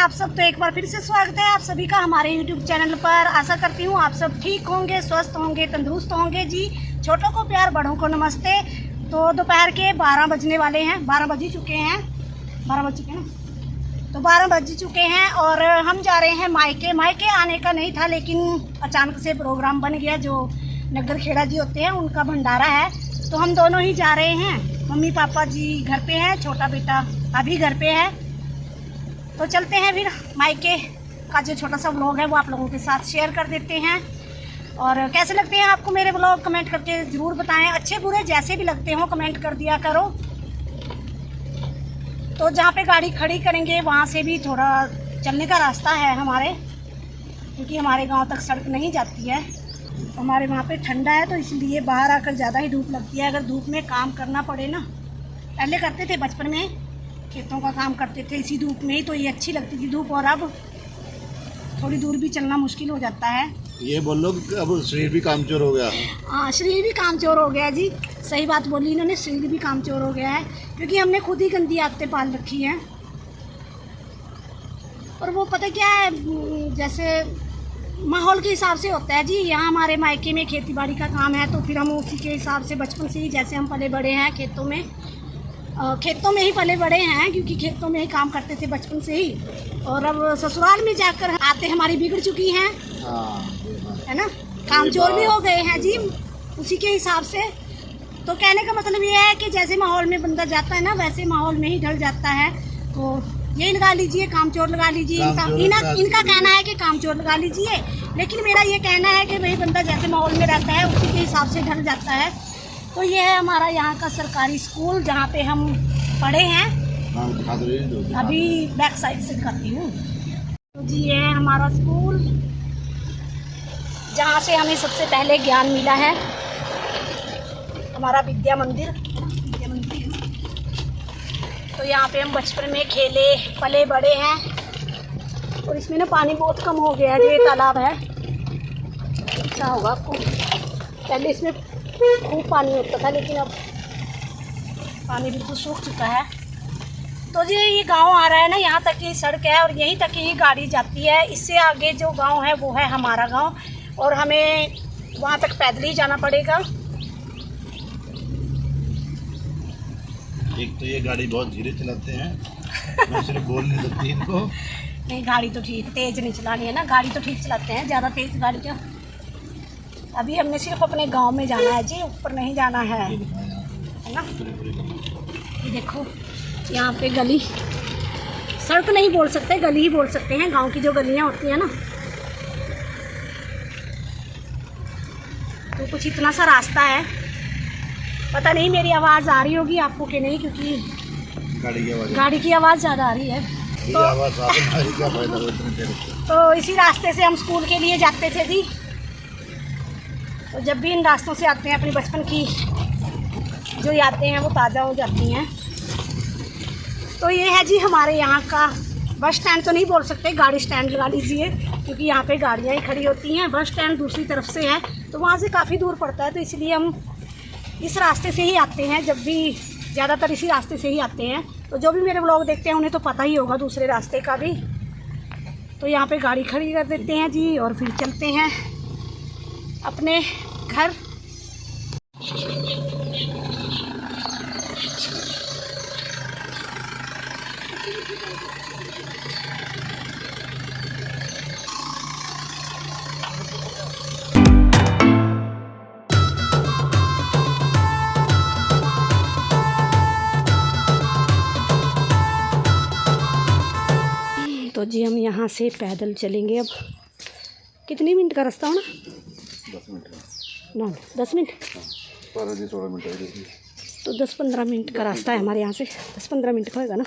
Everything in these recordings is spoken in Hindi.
आप सब। तो एक बार फिर से स्वागत है आप सभी का हमारे YouTube चैनल पर। आशा करती हूँ आप सब ठीक होंगे, स्वस्थ होंगे, तंदुरुस्त होंगे जी। छोटों को प्यार, बड़ों को नमस्ते। तो दोपहर के 12 बजने वाले हैं, 12 बज ही चुके हैं, 12 बज चुके हैं ना, तो 12 बज चुके हैं और हम जा रहे हैं मायके। मायके आने का नहीं था लेकिन अचानक से प्रोग्राम बन गया। जो नगर खेड़ा जी होते हैं उनका भंडारा है, तो हम दोनों ही जा रहे हैं। मम्मी पापा जी घर पे हैं, छोटा बेटा अभी घर पे है। तो चलते हैं फिर मायके का जो छोटा सा व्लॉग है वो आप लोगों के साथ शेयर कर देते हैं। और कैसे लगते हैं आपको मेरे व्लॉग कमेंट करके ज़रूर बताएं। अच्छे बुरे जैसे भी लगते हो कमेंट कर दिया करो। तो जहाँ पे गाड़ी खड़ी करेंगे वहाँ से भी थोड़ा चलने का रास्ता है हमारे, क्योंकि हमारे गांव तक सड़क नहीं जाती है। हमारे वहाँ पे ठंडा है तो इसलिए बाहर आकर ज़्यादा ही धूप लगती है। अगर धूप में काम करना पड़े ना, पहले करते थे बचपन में, खेतों का काम करते थे इसी धूप में ही, तो ये अच्छी लगती थी धूप। और अब थोड़ी दूर भी चलना मुश्किल हो जाता है। ये बोल लो कि अब शरीर भी कामचोर हो गया। हाँ, शरीर भी कामचोर हो गया जी, सही बात बोली इन्होंने, शरीर भी कामचोर हो गया है, क्योंकि हमने खुद ही गंदी आदतें पाल रखी हैं। और वो पता क्या है, जैसे माहौल के हिसाब से होता है जी। यहाँ हमारे मायके में खेती बाड़ी का काम है, तो फिर हम उसी के हिसाब से बचपन से ही, जैसे हम पले बड़े हैं खेतों में ही पले बड़े हैं, क्योंकि खेतों में ही काम करते थे बचपन से ही। और अब ससुराल में जाकर आते हमारी बिगड़ चुकी हैं, है ना, कामचोर भी हो गए हैं जी उसी के हिसाब से। तो कहने का मतलब ये है कि जैसे माहौल में बंदा जाता है ना, वैसे माहौल में ही ढल जाता है। तो यही लगा लीजिए, कामचोर लगा लीजिए। इनका कहना है कि कामचोर लगा लीजिए, लेकिन मेरा ये कहना है कि भाई बंदा जैसे माहौल में रहता है उसी के हिसाब से ढल जाता है। तो ये है हमारा यहाँ का सरकारी स्कूल जहाँ पे हम पढ़े हैं। अभी बैक साइड से दिखाती हूँ। तो जी ये है हमारा स्कूल जहाँ से हमें सबसे पहले ज्ञान मिला है, हमारा विद्या मंदिर। तो यहाँ पे हम बचपन में खेले पले बड़े हैं। और इसमें ना पानी बहुत कम हो गया है, जो ये तालाब है, क्या होगा आपको, पहले इसमें खूब पानी होता था लेकिन अब पानी बिल्कुल सूख चुका है। तो जी ये गांव आ रहा है ना, यहाँ तक की सड़क है और यहीं तक ही गाड़ी जाती है। इससे आगे जो गांव है वो है हमारा गांव, और हमें वहाँ तक पैदल ही जाना पड़ेगा। एक तो ये गाड़ी बहुत धीरे चलाते हैं, मैं सिर्फ बोल नहीं सकती इनको। नहीं, गाड़ी तो ठीक, तेज़ नहीं चलानी है ना, गाड़ी तो ठीक चलाते हैं, ज़्यादा तेज़ गाड़ी क्या। अभी हमने सिर्फ अपने गांव में जाना है जी, ऊपर नहीं जाना है ना। ये देखो यहाँ पे गली, सड़क नहीं बोल सकते, गली ही बोल सकते हैं। गांव की जो गलियाँ होती हैं ना, तो कुछ इतना सा रास्ता है। पता नहीं मेरी आवाज़ आ रही होगी आपको कि नहीं, क्योंकि गाड़ी की आवाज़ ज़्यादा आ रही है। तो इसी रास्ते से हम स्कूल के लिए जाते थे जी। तो जब भी इन रास्तों से आते हैं अपनी बचपन की जो यादें हैं वो ताज़ा हो जाती हैं। तो ये है जी हमारे यहाँ का बस स्टैंड, तो नहीं बोल सकते, गाड़ी स्टैंड लगा लीजिए, क्योंकि यहाँ पे गाड़ियाँ ही खड़ी होती हैं। बस स्टैंड दूसरी तरफ से है, तो वहाँ से काफ़ी दूर पड़ता है, तो इसलिए हम इस रास्ते से ही आते हैं। जब भी ज़्यादातर इसी रास्ते से ही आते हैं। तो जो भी मेरे व्लॉग देखते हैं उन्हें तो पता ही होगा दूसरे रास्ते का भी। तो यहाँ पे गाड़ी खड़ी कर देते हैं जी और फिर चलते हैं अपने घर। तो जी हम यहाँ से पैदल चलेंगे। अब कितनी मिनट का रास्ता होना, 10 मिनट ना 10 मिनट, 16 मिनट, तो 10-15 मिनट का रास्ता है हमारे यहाँ से, 10-15 मिनट का होगा ना।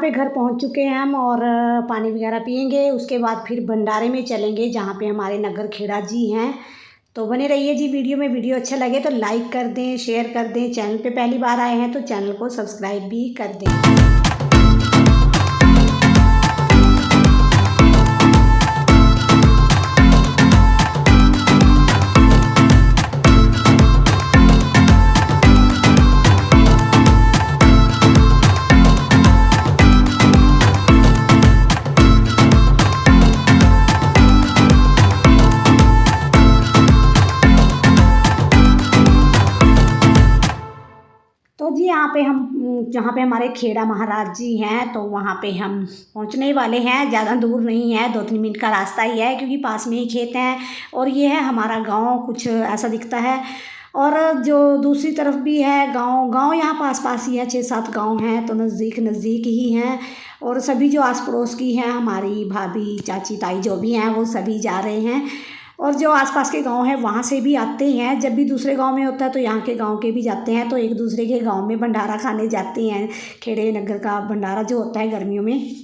पे घर पहुंच चुके हैं हम और पानी वगैरह पियेंगे। उसके बाद फिर भंडारे में चलेंगे जहाँ पे हमारे नगर खेड़ा जी हैं। तो बने रहिए जी वीडियो में। वीडियो अच्छा लगे तो लाइक कर दें, शेयर कर दें। चैनल पे पहली बार आए हैं तो चैनल को सब्सक्राइब भी कर दें। तो जी यहाँ पे हम जहाँ पे हमारे खेड़ा महाराज जी हैं तो वहाँ पे हम पहुँचने वाले हैं। ज़्यादा दूर नहीं है, 2-3 मिनट का रास्ता ही है क्योंकि पास में ही खेत हैं और ये है हमारा गांव, कुछ ऐसा दिखता है। और जो दूसरी तरफ भी है गांव यहाँ पास ही है, 6-7 गांव हैं तो नज़दीक ही हैं। और सभी जो आस पड़ोस की हैं, हमारी भाभी, चाची, ताई जो भी हैं वो सभी जा रहे हैं। और जो आसपास के गांव हैं वहाँ से भी आते हैं। जब भी दूसरे गांव में होता है तो यहाँ के गांव के भी जाते हैं, तो एक दूसरे के गांव में भंडारा खाने जाते हैं। खेड़े नगर का भंडारा जो होता है गर्मियों में।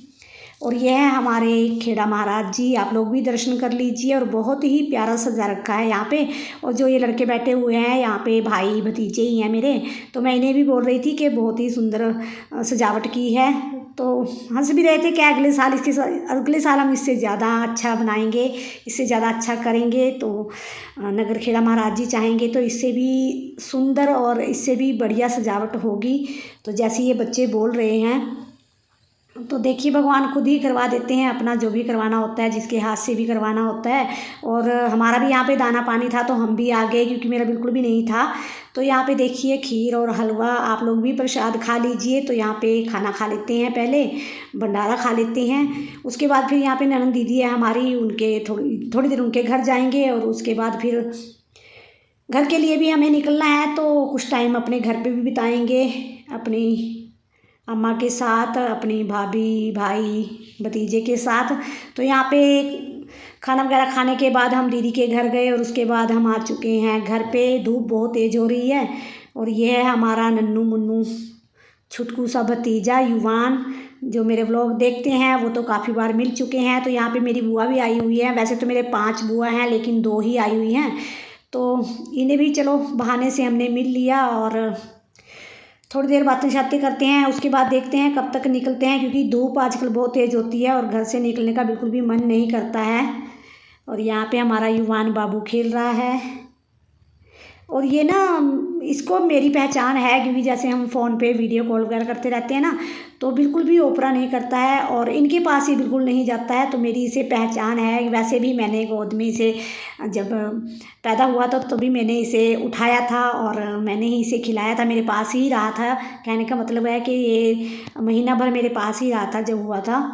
और ये है हमारे खेड़ा महाराज जी, आप लोग भी दर्शन कर लीजिए। और बहुत ही प्यारा सजा रखा है यहाँ पे। और जो ये लड़के बैठे हुए हैं यहाँ पे भाई भतीजे ही हैं मेरे, तो मैं इन्हें भी बोल रही थी कि बहुत ही सुंदर सजावट की है। तो हंस भी रहे थे कि अगले साल हम इससे ज़्यादा अच्छा बनाएंगे, इससे ज़्यादा अच्छा करेंगे। तो नगर खेड़ा महाराज जी चाहेंगे तो इससे भी सुंदर और इससे भी बढ़िया सजावट होगी। तो जैसे ये बच्चे बोल रहे हैं तो देखिए भगवान खुद ही करवा देते हैं अपना जो भी करवाना होता है, जिसके हाथ से भी करवाना होता है। और हमारा भी यहाँ पे दाना पानी था तो हम भी आ गए क्योंकि मेरा बिल्कुल भी नहीं था। तो यहाँ पे देखिए खीर और हलवा, आप लोग भी प्रसाद खा लीजिए। तो यहाँ पे खाना खा लेते हैं, पहले भंडारा खा लेते हैं। उसके बाद फिर यहाँ पे ननद दीदी है हमारी, उनके थोड़ी देर उनके घर जाएंगे। और उसके बाद फिर घर के लिए भी हमें निकलना है तो कुछ टाइम अपने घर पे भी बिताएंगे, अपनी अम्मा के साथ, अपनी भाभी, भाई, भतीजे के साथ। तो यहाँ पे खाना वगैरह खाने के बाद हम दीदी के घर गए और उसके बाद हम आ चुके हैं घर पे। धूप बहुत तेज़ हो रही है। और ये है हमारा नन्नू मुन्नू छुटकू सा भतीजा युवान, जो मेरे व्लॉग देखते हैं वो तो काफ़ी बार मिल चुके हैं। तो यहाँ पे मेरी बुआ भी आई हुई है। वैसे तो मेरे 5 बुआ हैं लेकिन 2 ही आई हुई हैं, तो इन्हें भी चलो बहाने से हमने मिल लिया। और थोड़ी देर बातें शातें करते हैं, उसके बाद देखते हैं कब तक निकलते हैं क्योंकि धूप आजकल बहुत तेज़ होती है और घर से निकलने का बिल्कुल भी मन नहीं करता है। और यहाँ पे हमारा युवान बाबू खेल रहा है। और ये ना, इसको मेरी पहचान है क्योंकि जैसे हम फ़ोन पे वीडियो कॉल वगैरह करते रहते हैं ना, तो बिल्कुल भी ओपरा नहीं करता है और इनके पास ही बिल्कुल नहीं जाता है। तो मेरी इसे पहचान है। वैसे भी मैंने गोद में इसे जब पैदा हुआ था तभी मैंने इसे उठाया था और मैंने ही इसे खिलाया था, मेरे पास ही रहा था। कहने का मतलब है कि ये महीना भर मेरे पास ही रहा था जब हुआ था।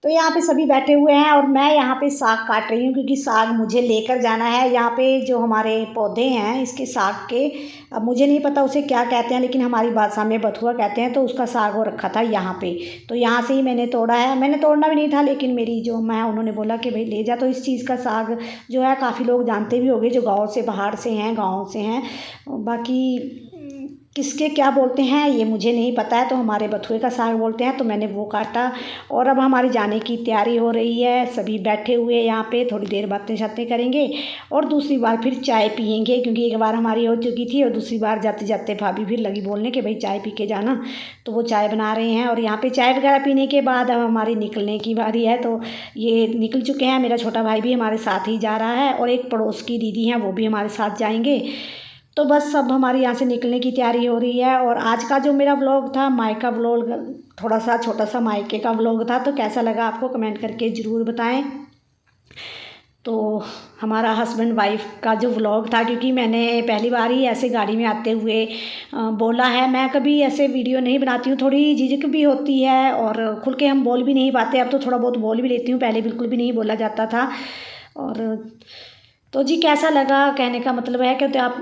तो यहाँ पे सभी बैठे हुए हैं और मैं यहाँ पे साग काट रही हूँ क्योंकि साग मुझे लेकर जाना है। यहाँ पे जो हमारे पौधे हैं इसके साग के, अब मुझे नहीं पता उसे क्या कहते हैं लेकिन हमारी भाषा में बथुआ कहते हैं। तो उसका साग हो रखा था यहाँ पे, तो यहाँ से ही मैंने तोड़ा है। मैंने तोड़ना भी नहीं था लेकिन मेरी जो अम्मा है उन्होंने बोला कि भाई ले जा। तो इस चीज़ का साग जो है काफ़ी लोग जानते भी होंगे जो गाँव से, बाहर से हैं, गाँव से हैं। बाकी किसके क्या बोलते हैं ये मुझे नहीं पता है। तो हमारे बथुए का साग बोलते हैं, तो मैंने वो काटा। और अब हमारी जाने की तैयारी हो रही है। सभी बैठे हुए यहाँ पे, थोड़ी देर बातें शातें करेंगे और दूसरी बार फिर चाय पियेंगे क्योंकि एक बार हमारी हो चुकी थी और दूसरी बार जाते जाते भाभी फिर लगी बोलने कि भाई चाय पी के जाना। तो वो चाय बना रहे हैं और यहाँ पे चाय वगैरह पीने के बाद अब हमारी निकलने की बारी है। तो ये निकल चुके हैं। मेरा छोटा भाई भी हमारे साथ ही जा रहा है और एक पड़ोस की दीदी हैं वो भी हमारे साथ जाएंगे। तो बस सब हमारी यहाँ से निकलने की तैयारी हो रही है। और आज का जो मेरा व्लॉग था, मायका व्लॉग, थोड़ा सा छोटा सा मायके का व्लॉग था, तो कैसा लगा आपको कमेंट करके ज़रूर बताएं। तो हमारा हस्बैंड वाइफ का जो व्लॉग था, क्योंकि मैंने पहली बार ही ऐसे गाड़ी में आते हुए बोला है। मैं कभी ऐसे वीडियो नहीं बनाती हूँ, थोड़ी झिझक भी होती है और खुल के हम बोल भी नहीं पाते। अब तो थोड़ा बहुत बोल भी लेती हूँ, पहले बिल्कुल भी नहीं बोला जाता था। और तो जी कैसा लगा, कहने का मतलब है कि तो आप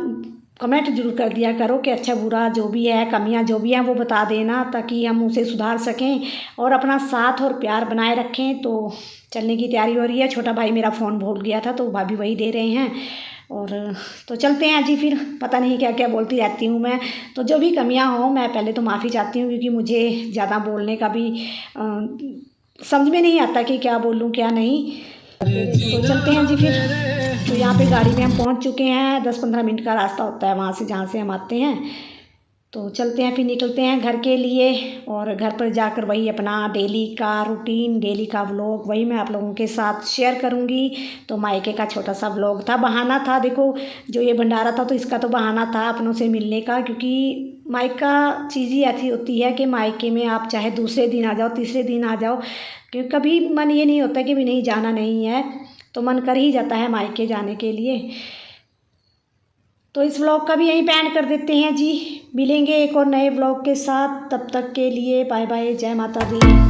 कमेंट जरूर कर दिया करो कि अच्छा बुरा जो भी है, कमियां जो भी हैं वो बता देना ताकि हम उसे सुधार सकें और अपना साथ और प्यार बनाए रखें। तो चलने की तैयारी हो रही है। छोटा भाई मेरा फ़ोन भूल गया था तो भाभी वही दे रहे हैं। और तो चलते हैं जी फिर। पता नहीं क्या क्या बोलती रहती हूँ मैं, तो जो भी कमियां हों मैं पहले तो माफ़ी चाहती हूँ, क्योंकि मुझे ज़्यादा बोलने का भी समझ में नहीं आता कि क्या बोलूँ क्या नहीं। तो चलते हैं जी फिर। तो यहाँ पे गाड़ी में हम पहुँच चुके हैं, 10-15 मिनट का रास्ता होता है वहाँ से जहाँ से हम आते हैं। तो चलते हैं फिर, निकलते हैं घर के लिए। और घर पर जाकर वही अपना डेली का रूटीन, डेली का व्लॉग वही मैं आप लोगों के साथ शेयर करूँगी। तो मायके का छोटा सा व्लॉग था, बहाना था। देखो जो ये भंडारा था तो इसका तो बहाना था अपनों से मिलने का, क्योंकि मायका चीज़ ही ऐसी होती है कि मायके में आप चाहे दूसरे दिन आ जाओ, तीसरे दिन आ जाओ, क्योंकि कभी मन ये नहीं होता कि भी नहीं जाना नहीं है, तो मन कर ही जाता है मायके जाने के लिए। तो इस व्लॉग का भी यहीं पे एंड कर देते हैं जी। मिलेंगे एक और नए व्लॉग के साथ, तब तक के लिए बाय बाय, जय माता दी।